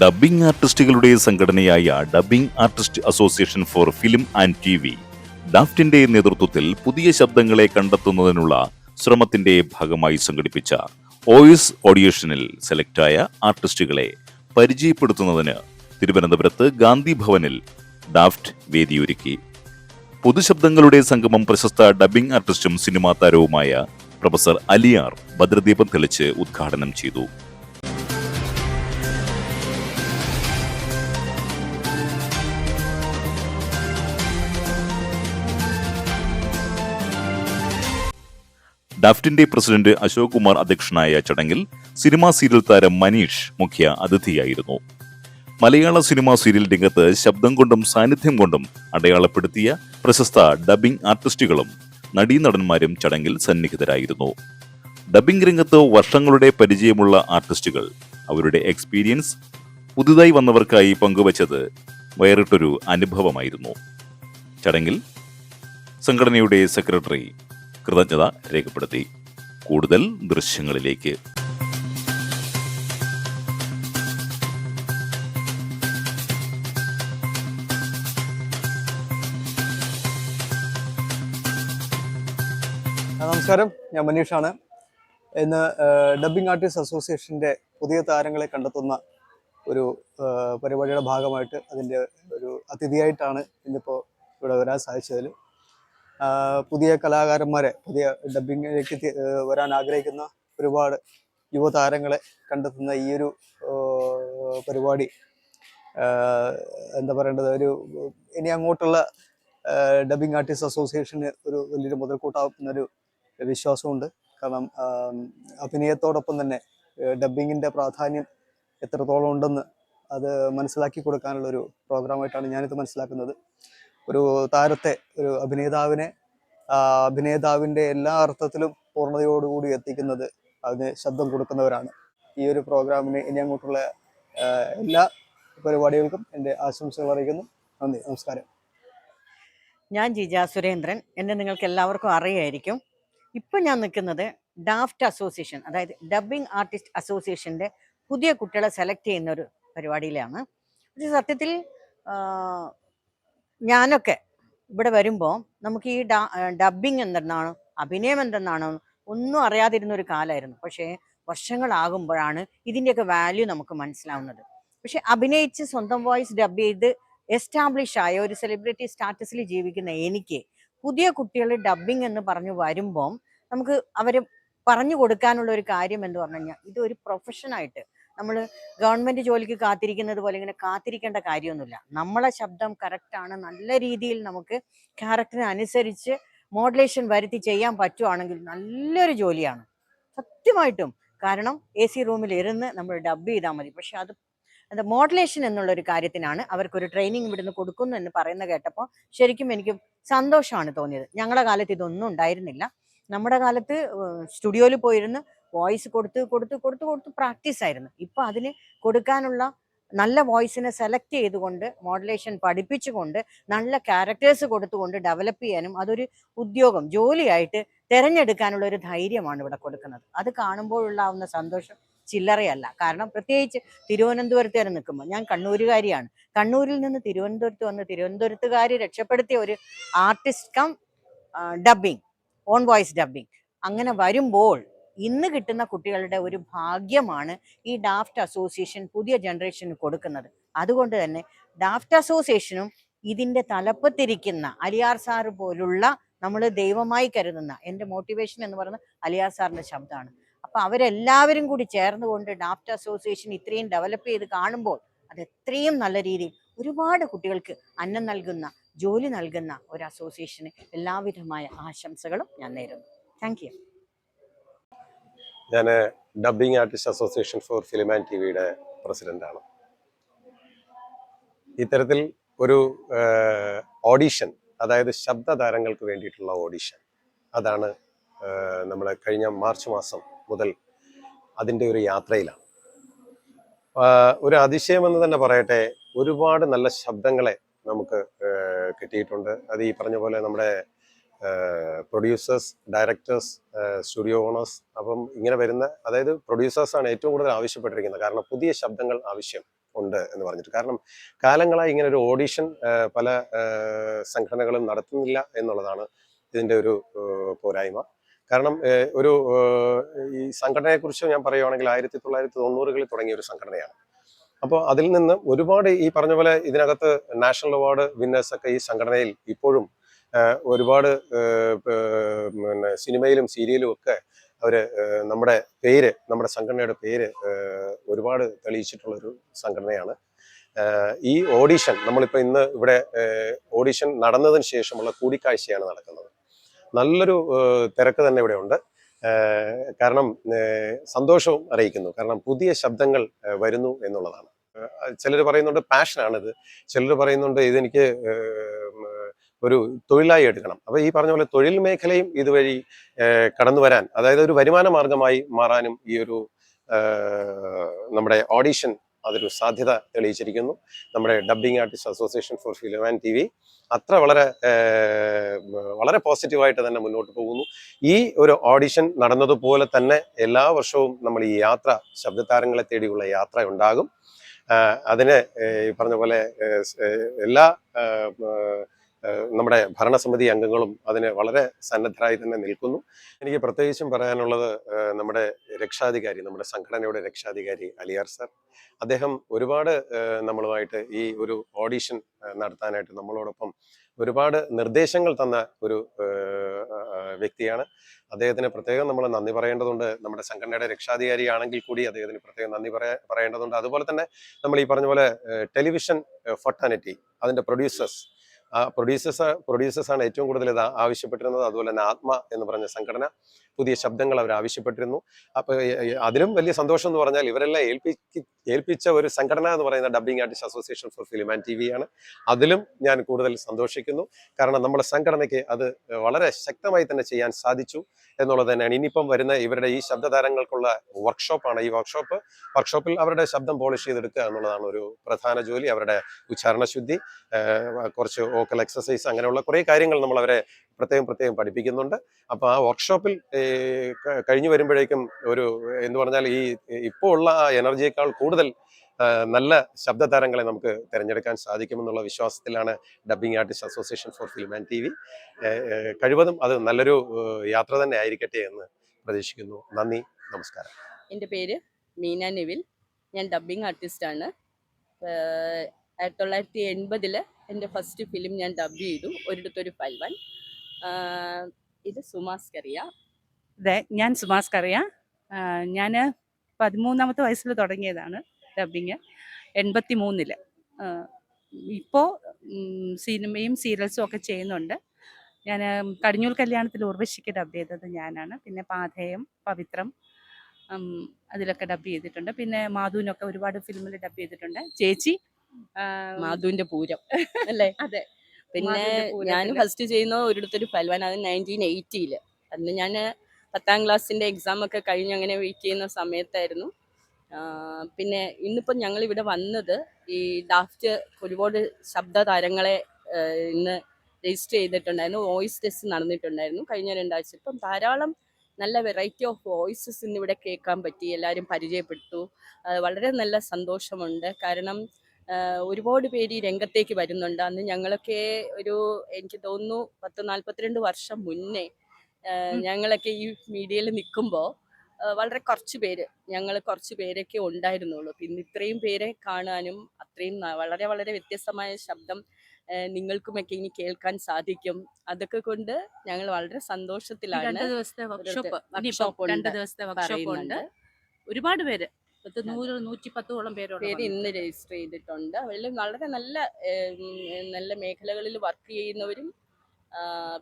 Dubbing ആർട്ടിസ്റ്റുകളുടെ സംഘടനയായ dubbing artist association for film and TV ഡാഫ്റ്റിന്റെ നേതൃത്വത്തിൽ പുതിയ ശബ്ദങ്ങളെ കണ്ടെത്തുന്നതിനുള്ള ശ്രമത്തിന്റെ ഭാഗമായി സംഘടിപ്പിച്ച വോയിസ് ഓഡിയേഷനിൽ സെലക്ടായ ആർട്ടിസ്റ്റുകളെ പരിചയപ്പെടുത്തുന്നതിന് തിരുവനന്തപുരത്ത് ഗാന്ധി ഭവനിൽ ഡാഫ്റ്റ് വേദിയൊരുക്കി. പുതുശബ്ദങ്ങളുടെ സംഗമം പ്രശസ്ത ഡബ്ബിംഗ് ആർട്ടിസ്റ്റും സിനിമാ താരവുമായ പ്രൊഫസർ അലിയാർ ഭദ്രദീപം തെളിച്ച് ഉദ്ഘാടനം ചെയ്തു. ഡാഫ്റ്റിന്റെ പ്രസിഡന്റ് അശോക് കുമാർ അധ്യക്ഷനായ ചടങ്ങിൽ സിനിമാ സീരിയൽ താരം മനീഷ് മുഖ്യ അതിഥിയായിരുന്നു. മലയാള സിനിമാ സീരിയൽ രംഗത്ത് ശബ്ദം കൊണ്ടും സാന്നിധ്യം കൊണ്ടും അടയാളപ്പെടുത്തിയ പ്രശസ്ത ഡബ്ബിംഗ് ആർട്ടിസ്റ്റുകളും നടീനടന്മാരും ചടങ്ങിൽ സന്നിഹിതരായിരുന്നു. ഡബ്ബിംഗ് രംഗത്ത് വർഷങ്ങളുടെ പരിചയമുള്ള ആർട്ടിസ്റ്റുകൾ അവരുടെ എക്സ്പീരിയൻസ് പുതുതായി വന്നവർക്കായി പങ്കുവച്ചത് വേറിട്ടൊരു അനുഭവമായിരുന്നു. ചടങ്ങിൽ സംഘടനയുടെ സെക്രട്ടറി കൃതജ്ഞത രേഖപ്പെടുത്തി. കൂടുതൽ ദൃശ്യങ്ങളിലേക്ക്. നമസ്കാരം, ഞാൻ മനീഷാണ്. ഇന്ന് ഡബ്ബിംഗ് ആർട്ടിസ്റ്റ് അസോസിയേഷൻ്റെ പുതിയ താരങ്ങളെ കണ്ടെത്തുന്ന ഒരു പരിപാടിയുടെ ഭാഗമായിട്ട് അതിൻ്റെ ഒരു അതിഥിയായിട്ടാണ് ഇന്നിപ്പോൾ ഇവിടെ വരാൻ സാധിച്ചതിൽ. പുതിയ കലാകാരന്മാരെ, പുതിയ ഡബ്ബിങ്ങിലേക്ക് വരാൻ ആഗ്രഹിക്കുന്ന ഒരുപാട് യുവതാരങ്ങളെ കണ്ടെത്തുന്ന ഈ ഒരു പരിപാടി എന്താ പറയേണ്ടത്, ഇനി അങ്ങോട്ടുള്ള ഡബ്ബിംഗ് ആർട്ടിസ്റ്റ് അസോസിയേഷന് ഒരു വലിയൊരു മുതൽക്കൂട്ടാവുന്നൊരു വിശ്വാസമുണ്ട്. കാരണം അഭിനയത്തോടൊപ്പം തന്നെ ഡബ്ബിങ്ങിൻ്റെ പ്രാധാന്യം എത്രത്തോളം ഉണ്ടെന്ന് അത് മനസ്സിലാക്കി കൊടുക്കാനുള്ളൊരു പ്രോഗ്രാമായിട്ടാണ് ഞാനിത് മനസ്സിലാക്കുന്നത്. ഒരു താരത്തെ, ഒരു അഭിനേതാവിൻ്റെ എല്ലാ അർത്ഥത്തിലും പൂർണ്ണതയോടുകൂടി എത്തിക്കുന്നത് അതിന് ശബ്ദം കൊടുക്കുന്നവരാണ്. ഈ ഒരു പ്രോഗ്രാമിന് ഇനി അങ്ങോട്ടുള്ള എല്ലാ പരിപാടികൾക്കും എൻ്റെ ആശംസകൾ അറിയിക്കുന്നു. നന്ദി, നമസ്കാരം. ഞാൻ ജിജ സുരേന്ദ്രൻ. എന്നെ നിങ്ങൾക്ക് എല്ലാവർക്കും അറിയായിരിക്കും. ഇപ്പം ഞാൻ നിൽക്കുന്നത് ഡാഫ്റ്റ് അസോസിയേഷൻ, അതായത് ഡബ്ബിംഗ് ആർട്ടിസ്റ്റ് അസോസിയേഷൻ്റെ പുതിയ കുട്ടികളെ സെലക്ട് ചെയ്യുന്ന ഒരു പരിപാടിയിലാണ്. പക്ഷേ സത്യത്തിൽ ഞാനൊക്കെ ഇവിടെ വരുമ്പോൾ നമുക്ക് ഈ ഡബ്ബിംഗ് എന്തെന്നാണോ, അഭിനയം എന്തെന്നാണോ ഒന്നും അറിയാതിരുന്ന ഒരു കാലമായിരുന്നു. പക്ഷേ വർഷങ്ങളാകുമ്പോഴാണ് ഇതിൻ്റെയൊക്കെ വാല്യൂ നമുക്ക് മനസ്സിലാവുന്നത്. പക്ഷെ അഭിനയിച്ച് സ്വന്തം വോയിസ് ഡബ് ചെയ്ത് എസ്റ്റാബ്ലിഷ് ആയ ഒരു സെലിബ്രിറ്റി സ്റ്റാറ്റസിൽ ജീവിക്കുന്ന എനിക്ക് പുതിയ കുട്ടികൾ ഡബ്ബിംഗ് എന്ന് പറഞ്ഞു വരുമ്പം നമുക്ക് അവരെ പറഞ്ഞു കൊടുക്കാനുള്ള ഒരു കാര്യം എന്ന് പറഞ്ഞു കഴിഞ്ഞാൽ ഇതൊരു പ്രൊഫഷനായിട്ട് നമ്മൾ ഗവൺമെന്റ് ജോലിക്ക് കാത്തിരിക്കുന്നത് പോലെ ഇങ്ങനെ കാത്തിരിക്കേണ്ട കാര്യമൊന്നുമില്ല. നമ്മളെ ശബ്ദം കറക്റ്റാണ്, നല്ല രീതിയിൽ നമുക്ക് ക്യാരക്ടറിന് അനുസരിച്ച് മോഡുലേഷൻ വരുത്തി ചെയ്യാൻ പറ്റുവാണെങ്കിൽ നല്ലൊരു ജോലിയാണ് സത്യമായിട്ടും. കാരണം AC റൂമിൽ ഇരുന്ന് നമ്മൾ ഡബ് ചെയ്താൽ മതി. പക്ഷെ അത് മോഡുലേഷൻ എന്നുള്ളൊരു കാര്യത്തിനാണ് അവർക്കൊരു ട്രെയിനിങ് ഇവിടുന്ന് കൊടുക്കുന്നു എന്ന് പറയുന്ന കേട്ടപ്പോൾ ശരിക്കും എനിക്ക് സന്തോഷമാണ് തോന്നിയത്. ഞങ്ങളുടെ കാലത്ത് ഇതൊന്നും ഉണ്ടായിരുന്നില്ല. നമ്മുടെ കാലത്ത് സ്റ്റുഡിയോയിൽ പോയിരുന്ന് വോയിസ് കൊടുത്ത് പ്രാക്ടീസ് ആയിരുന്നു. ഇപ്പം അതിന് കൊടുക്കാനുള്ള നല്ല വോയിസിനെ സെലക്ട് ചെയ്തുകൊണ്ട് മോഡുലേഷൻ പഠിപ്പിച്ചുകൊണ്ട് നല്ല ക്യാരക്ടേഴ്സ് കൊടുത്തുകൊണ്ട് ഡെവലപ്പ് ചെയ്യാനും അതൊരു ഉദ്യോഗം, ജോലിയായിട്ട് തിരഞ്ഞെടുക്കാനുള്ള ഒരു ധൈര്യമാണ് ഇവിടെ കൊടുക്കുന്നത്. അത് കാണുമ്പോഴുണ്ടാവുന്ന സന്തോഷം ചില്ലറയല്ല. കാരണം പ്രത്യേകിച്ച് തിരുവനന്തപുരത്ത് വരെ നിൽക്കുമ്പോൾ, ഞാൻ കണ്ണൂരുകാരിയാണ്. കണ്ണൂരിൽ നിന്ന് തിരുവനന്തപുരത്ത് വന്ന് തിരുവനന്തപുരത്തുകാർ രക്ഷപ്പെടുത്തിയ ഒരു artist cum dubbing, own voice dubbing, അങ്ങനെ വരുമ്പോൾ ഇന്ന് കിട്ടുന്ന കുട്ടികളുടെ ഒരു ഭാഗ്യമാണ് ഈ ഡാഫ്റ്റ് അസോസിയേഷൻ പുതിയ ജനറേഷന് കൊടുക്കുന്നത്. അതുകൊണ്ട് തന്നെ ഡാഫ്റ്റ് അസോസിയേഷനും ഇതിൻ്റെ തലപ്പത്തിരിക്കുന്ന അലിയാർ സാറ് പോലുള്ള നമ്മൾ ദൈവമായി കരുതുന്ന, എൻ്റെ മോട്ടിവേഷൻ എന്ന് പറയുന്നത് അലിയാർ സാറിൻ്റെ ശബ്ദമാണ്. അപ്പം അവരെല്ലാവരും കൂടി ചേർന്നുകൊണ്ട് ഡാഫ്റ്റ് അസോസിയേഷൻ ഇത്രയും ഡെവലപ്പ് ചെയ്ത് കാണുമ്പോൾ അത് എത്രയും നല്ല രീതിയിൽ ഒരുപാട് കുട്ടികൾക്ക് അന്നം നൽകുന്ന, ജോലി നൽകുന്ന ഒരു അസോസിയേഷന് എല്ലാവിധമായ ആശംസകളും ഞാൻ നേരുന്നു. Thank you. ഞാൻ dubbing artist association for film and ടിവിയുടെ പ്രസിഡൻ്റാണ്. ഇത്തരത്തിൽ ഒരു ഓഡിഷൻ, അതായത് ശബ്ദതാരങ്ങൾക്ക് വേണ്ടിയിട്ടുള്ള ഓഡിഷൻ, അതാണ് നമ്മൾ കഴിഞ്ഞ മാർച്ച് മാസം മുതൽ അതിൻ്റെ ഒരു യാത്രയിലാണ്. ഒരു അതിശയമെന്ന് തന്നെ പറയട്ടെ, ഒരുപാട് നല്ല ശബ്ദങ്ങളെ നമുക്ക് കിട്ടിയിട്ടുണ്ട്. അത് ഈ പറഞ്ഞ പോലെ നമ്മുടെ പ്രൊഡ്യൂസേഴ്സ്, ഡയറക്ടേഴ്സ്, സ്റ്റുഡിയോ ഓണേഴ്സ്, അപ്പം ഇങ്ങനെ വരുന്ന, അതായത് പ്രൊഡ്യൂസേഴ്സാണ് ഏറ്റവും കൂടുതൽ ആവശ്യപ്പെട്ടിരിക്കുന്നത്. കാരണം പുതിയ ശബ്ദങ്ങൾ ആവശ്യം ഉണ്ട് എന്ന് പറഞ്ഞിട്ട്. കാരണം കാലങ്ങളായി ഇങ്ങനെ ഒരു ഓഡിഷൻ പല സംഘടനകളും നടത്തുന്നില്ല എന്നുള്ളതാണ് ഇതിൻ്റെ ഒരു പോരായ്മ. കാരണം ഈ സംഘടനയെക്കുറിച്ച് ഞാൻ പറയുവാണെങ്കിൽ 1990-കളിൽ തുടങ്ങിയ ഒരു സംഘടനയാണ്. അപ്പോൾ അതിൽ നിന്ന് ഒരുപാട് ഈ പറഞ്ഞ പോലെ ഇതിനകത്ത് നാഷണൽ അവാർഡ് വിന്നേഴ്സ് ഒക്കെ ഈ സംഘടനയിൽ ഇപ്പോഴും ഒരുപാട് പിന്നെ സിനിമയിലും സീരിയലും ഒക്കെ അവര് നമ്മുടെ സംഘടനയുടെ പേര് ഒരുപാട് തെളിയിച്ചിട്ടുള്ളൊരു സംഘടനയാണ്. ഈ ഓഡിഷൻ നമ്മളിപ്പോൾ ഇന്ന് ഇവിടെ ഓഡിഷൻ നടന്നതിന് ശേഷമുള്ള കൂടിക്കാഴ്ചയാണ് നടക്കുന്നത്. നല്ലൊരു തിരക്ക് തന്നെ ഇവിടെ ഉണ്ട്. കാരണം സന്തോഷവും അറിയിക്കുന്നു. കാരണം പുതിയ ശബ്ദങ്ങൾ വരുന്നു എന്നുള്ളതാണ്. ചിലർ പറയുന്നുണ്ട് പാഷനാണിത്, ചിലർ പറയുന്നുണ്ട് ഇതെനിക്ക് ഒരു തൊഴിലായി എടുക്കണം. അപ്പൊ ഈ പറഞ്ഞ പോലെ തൊഴിൽ മേഖലയും ഇതുവഴി കടന്നു വരാൻ, അതായത് ഒരു വരുമാന മാർഗമായി മാറാനും ഈ ഒരു നമ്മുടെ ഓഡിഷൻ അതൊരു സാധ്യത തെളിയിച്ചിരിക്കുന്നു. നമ്മുടെ dubbing artist association for film and TV അത്ര വളരെ പോസിറ്റീവായിട്ട് തന്നെ മുന്നോട്ട് പോകുന്നു. ഈ ഒരു ഓഡിഷൻ നടന്നതുപോലെ തന്നെ എല്ലാ വർഷവും നമ്മൾ ഈ യാത്ര, ശബ്ദതാരങ്ങളെ തേടിയുള്ള യാത്ര ഉണ്ടാകും. അതിന് ഈ പറഞ്ഞ പോലെ എല്ലാ നമ്മുടെ ഭരണസമിതി അംഗങ്ങളും അതിന് വളരെ സന്നദ്ധരായി തന്നെ നിൽക്കുന്നു. എനിക്ക് പ്രത്യേകിച്ചും പറയാനുള്ളത് നമ്മുടെ രക്ഷാധികാരി, നമ്മുടെ സംഘടനയുടെ രക്ഷാധികാരി അലിയാർ സർ, അദ്ദേഹം ഒരുപാട് നമ്മളുമായിട്ട് ഈ ഒരു ഓഡിഷൻ നടത്താനായിട്ട് നമ്മളോടൊപ്പം ഒരുപാട് നിർദ്ദേശങ്ങൾ തന്ന ഒരു വ്യക്തിയാണ്. അദ്ദേഹത്തിന് പ്രത്യേകം നമ്മൾ നന്ദി പറയേണ്ടതുണ്ട്. നമ്മുടെ സംഘടനയുടെ രക്ഷാധികാരിയാണെങ്കിൽ കൂടി അദ്ദേഹത്തിന് പ്രത്യേകം നന്ദി പറയേണ്ടതുണ്ട്. അതുപോലെ തന്നെ നമ്മൾ ഈ പറഞ്ഞ പോലെ ടെലിവിഷൻ ഫൊട്ടേണിറ്റി അതിന്റെ പ്രൊഡ്യൂസേഴ്സാണ് ഏറ്റവും കൂടുതൽ ഇത് ആവശ്യപ്പെട്ടിരുന്നത്. അതുപോലെ തന്നെ ആത്മ എന്ന് പറഞ്ഞ സംഘടന പുതിയ ശബ്ദങ്ങൾ അവർ ആവശ്യപ്പെട്ടിരുന്നു. അപ്പൊ അതിലും വലിയ സന്തോഷം എന്ന് പറഞ്ഞാൽ ഇവരെല്ലാം ഏൽപ്പിച്ച ഒരു സംഘടന എന്ന് പറയുന്ന dubbing artist association for film and TV ആണ്. അതിലും ഞാൻ കൂടുതൽ സന്തോഷിക്കുന്നു. കാരണം നമ്മുടെ സംഘടനയ്ക്ക് അത് വളരെ ശക്തമായി തന്നെ ചെയ്യാൻ സാധിച്ചു എന്നുള്ളത് തന്നെയാണ്. ഇനിയിപ്പം വരുന്ന ഇവരുടെ ഈ ശബ്ദതാരങ്ങൾക്കുള്ള വർക്ക്ഷോപ്പാണ്. ഈ വർക്ക്ഷോപ്പിൽ അവരുടെ ശബ്ദം പോളിഷ് ചെയ്തെടുക്കുക എന്നുള്ളതാണ് ഒരു പ്രധാന ജോലി. അവരുടെ ഉച്ചാരണ ശുദ്ധി, കുറച്ച് വോക്കൽ എക്സസൈസ്, അങ്ങനെയുള്ള കുറേ കാര്യങ്ങൾ നമ്മൾ അവരെ പ്രത്യേകം പഠിപ്പിക്കുന്നുണ്ട്. അപ്പോൾ ആ വർക്ക്ഷോപ്പിൽ കഴിഞ്ഞു വരുമ്പോഴേക്കും എന്ന് പറഞ്ഞാൽ ഈ ഇപ്പോൾ ഉള്ള ആ എനർജിയേക്കാൾ കൂടുതൽ നല്ല ശബ്ദതാരങ്ങളെ നമുക്ക് തിരഞ്ഞെടുക്കാൻ സാധിക്കുമെന്നുള്ള വിശ്വാസത്തിലാണ് dubbing artist association for film and TV. കഴിവതും അത് നല്ലൊരു യാത്ര തന്നെ ആയിരിക്കട്ടെ എന്ന് പ്രതീക്ഷിക്കുന്നു. നന്ദി, നമസ്കാരം. എൻ്റെ പേര് മീന നെവിൽ. ഞാൻ ഡബ്ബിംഗ് ആർട്ടിസ്റ്റാണ്. 1980 എൻ്റെ ഫസ്റ്റ് ഫിലിം ഞാൻ ഡബ് ചെയ്തു, ഒരിടത്തൊരു പൽവൻ. ഇത് സുമാസ് കറിയ. അതെ, ഞാൻ സുമാസ് കറിയ. ഞാൻ 13ാമത്തെ വയസ്സിൽ തുടങ്ങിയതാണ് ഡബ്ബിങ്, 83-ൽ. ഇപ്പോൾ സിനിമയും സീരിയൽസും ഒക്കെ ചെയ്യുന്നുണ്ട്. ഞാൻ കടിഞ്ഞൂൽ കല്യാണത്തിൽ ഉർവശിക്ക് ഡബ് ചെയ്തത് ഞാനാണ്. പിന്നെ പാഥേയം, പവിത്രം, അതിലൊക്കെ ഡബ് ചെയ്തിട്ടുണ്ട്. പിന്നെ മാധുവിനൊക്കെ ഒരുപാട് ഫിലിമിൽ ഡബ് ചെയ്തിട്ടുണ്ട്. ചേച്ചി മാധുവിൻ്റെ പൂരം അല്ലേ? അതെ. പിന്നെ ഞാൻ ഫസ്റ്റ് ചെയ്യുന്നത് ഒരിടത്തൊരു പൽവൻ, അത് 1980-ൽ. അന്ന് ഞാൻ 10ാം ക്ലാസ്സിൻ്റെ എക്സാം ഒക്കെ കഴിഞ്ഞ് അങ്ങനെ വെയിറ്റ് ചെയ്യുന്ന സമയത്തായിരുന്നു. പിന്നെ ഇന്നിപ്പം ഞങ്ങളിവിടെ വന്നത് ഈ ഡാഫ്റ്റ് ഒരുപാട് ശബ്ദതാരങ്ങളെ ഇന്ന് രജിസ്റ്റർ ചെയ്തിട്ടുണ്ടായിരുന്നു. വോയിസ് ടെസ്റ്റ് നടന്നിട്ടുണ്ടായിരുന്നു കഴിഞ്ഞ 2 ആഴ്ച. ഇപ്പം ധാരാളം നല്ല വെറൈറ്റി ഓഫ് വോയിസസ് ഇന്നിവിടെ കേൾക്കാൻ പറ്റി, എല്ലാവരും പരിചയപ്പെട്ടു. വളരെ നല്ല സന്തോഷമുണ്ട്. കാരണം ഒരുപാട് പേര് ഈ രംഗത്തേക്ക് വരുന്നുണ്ട്. അന്ന് ഞങ്ങളൊക്കെ എനിക്ക് തോന്നുന്നു 10-42 വർഷം മുന്നേ ഞങ്ങളൊക്കെ ഈ മീഡിയയിൽ നിൽക്കുമ്പോൾ വളരെ കുറച്ച് പേരൊക്കെ ഉണ്ടായിരുന്നുള്ളൂ. പിന്നെ ഇത്രയും പേരെ കാണാനും അത്രയും വളരെ വളരെ വ്യത്യസ്തമായ ശബ്ദം നിങ്ങൾക്കുമൊക്കെ ഇനി കേൾക്കാൻ സാധിക്കും. അതൊക്കെ കൊണ്ട് ഞങ്ങൾ വളരെ സന്തോഷത്തിലാണ്. 2 ദിവസത്തെ വർക്ക്ഷോപ്പ് ഉണ്ട്. ഒരുപാട് പേര് 100-110ഓളം പേര് ഇന്ന് രജിസ്റ്റർ ചെയ്തിട്ടുണ്ട്. അവരിൽ വളരെ നല്ല മേഖലകളിൽ വർക്ക് ചെയ്യുന്നവരും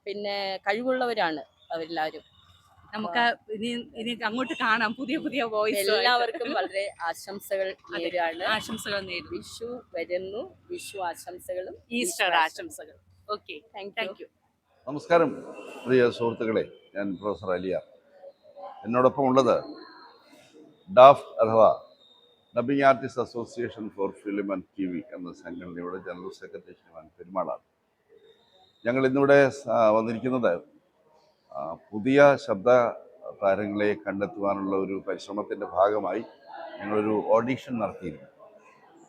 പിന്നെ കഴിവുള്ളവരാണ് അവരെല്ലാവരും. നമുക്ക് ഇനി അങ്ങോട്ട് കാണാം പുതിയ വോയിസ്. എല്ലാവർക്കും വളരെ ആശംസകൾ നേരാണ്. ആശംസകൾ നേരുന്നു. വിഷു വരുന്നു. വിഷു ആശംസകളും ഈസ്റ്റർ ആശംസകൾ. Okay, thank you. നമസ്കാരം പ്രിയ സുഹൃത്തുക്കളെ, ഞാൻ പ്രൊഫസർ അലിയാർ. എന്നോടൊപ്പം ഉള്ളത് ഡാഫ് അഥവാ dubbing artist association for film and TV എന്ന സംഘടനയുടെ ജനറൽ സെക്രട്ടറി ശ്രീമാൻ പെരുമാളാണ്. ഞങ്ങൾ ഇന്നിവിടെ വന്നിരിക്കുന്നത് പുതിയ ശബ്ദ താരങ്ങളെ കണ്ടെത്തുവാനുള്ള ഒരു പരിശ്രമത്തിൻ്റെ ഭാഗമായി ഞങ്ങളൊരു ഓഡിഷൻ നടത്തിയിരുന്നു.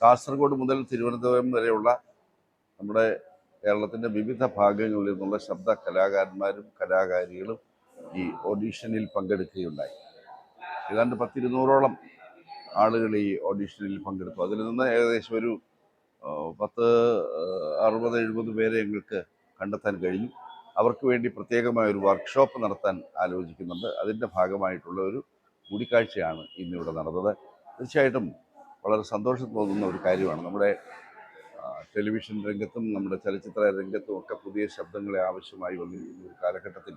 കാസർഗോഡ് മുതൽ തിരുവനന്തപുരം വരെയുള്ള നമ്മുടെ കേരളത്തിൻ്റെ വിവിധ ഭാഗങ്ങളിൽ നിന്നുള്ള ശബ്ദ കലാകാരന്മാരും കലാകാരികളും ഈ ഓഡീഷനിൽ പങ്കെടുക്കുകയുണ്ടായി. ഏതാണ്ട് 100-200ഓളം ആളുകൾ ഈ ഓഡീഷനിൽ പങ്കെടുത്തു. അതിൽ നിന്ന് ഏകദേശം ഒരു 60-70 പേരെ ഞങ്ങൾക്ക് കണ്ടെത്താൻ കഴിഞ്ഞു. അവർക്ക് വേണ്ടി പ്രത്യേകമായ ഒരു വർക്ക്ഷോപ്പ് നടത്താൻ ആലോചിക്കുന്നുണ്ട്. അതിൻ്റെ ഭാഗമായിട്ടുള്ള ഒരു കൂടിക്കാഴ്ചയാണ് ഇന്നിവിടെ നടന്നത്. തീർച്ചയായിട്ടും വളരെ സന്തോഷം തോന്നുന്ന ഒരു കാര്യമാണ്. നമ്മുടെ ടെലിവിഷൻ രംഗത്തും നമ്മുടെ ചലച്ചിത്ര രംഗത്തും ഒക്കെ പുതിയ ശബ്ദങ്ങളെ ആവശ്യമായി വന്നിരിക്കുന്ന ഒരു കാലഘട്ടത്തിൽ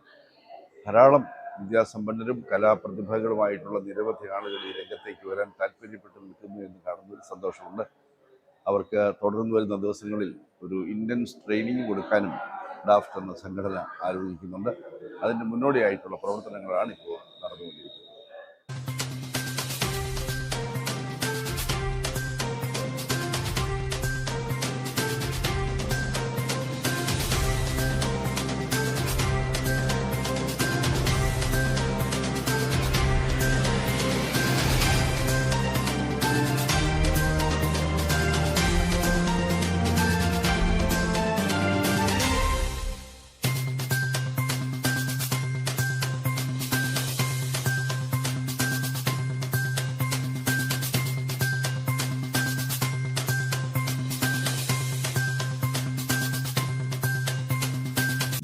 ധാരാളം വിദ്യാസമ്പന്നരും കലാപ്രതിഭകളുമായിട്ടുള്ള നിരവധി ആളുകൾ ഈ രംഗത്തേക്ക് വരാൻ താല്പര്യപ്പെട്ട് നിൽക്കുന്നു എന്ന് കാണുന്നതിൽ സന്തോഷമുണ്ട്. അവർക്ക് തുടർന്ന് വരുന്ന ദിവസങ്ങളിൽ ഒരു ഇൻറ്റൻസ് ട്രെയിനിങ് കൊടുക്കാനും ഡാഫ്റ്റ് എന്ന സംഘടന ആലോചിക്കുന്നുണ്ട്. അതിൻ്റെ മുന്നോടിയായിട്ടുള്ള പ്രവർത്തനങ്ങളാണ് ഇപ്പോൾ നടന്നുകൊണ്ടിരിക്കുന്നത്.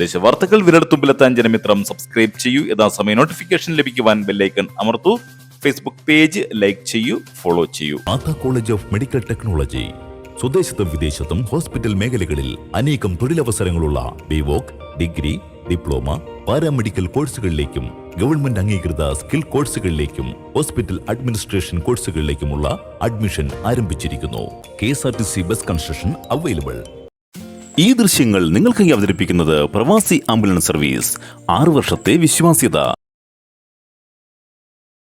ദേശവാർത്തകൾ വിരൽത്തുമ്പിലെത്താൻ ജനമിത്രം സബ്സ്ക്രൈബ് ചെയ്യൂ. യഥാസമയം നോട്ടിഫിക്കേഷൻ ലഭിക്കുവാൻ ബെല്ലൈക്കൺ അമർത്തൂ. ഫേസ്ബുക്ക് പേജ് ലൈക്ക് ചെയ്യൂ, ഫോളോ ചെയ്യൂ. Mata college of medical technology സ്വദേശത്തും വിദേശത്തും ഹോസ്പിറ്റൽ മേഖലകളിൽ അനേകം തൊഴിലവസരങ്ങളുള്ള ബിവോക്, ഡിഗ്രി, ഡിപ്ലോമ, പാരാമെഡിക്കൽ കോഴ്സുകളിലേക്കും ഗവൺമെന്റ് അംഗീകൃത സ്കിൽ കോഴ്സുകളിലേക്കും ഹോസ്പിറ്റൽ അഡ്മിനിസ്ട്രേഷൻ കോഴ്സുകളിലേക്കുമുള്ള അഡ്മിഷൻ ആരംഭിച്ചിരിക്കുന്നു. KSRTC bus construction available. ഈ ദൃശ്യങ്ങൾ നിങ്ങൾക്കായി അവതരിപ്പിക്കുന്നത് പ്രവാസി ആംബുലൻസ് സർവീസ്. 6 വർഷത്തെ വിശ്വാസ്യത.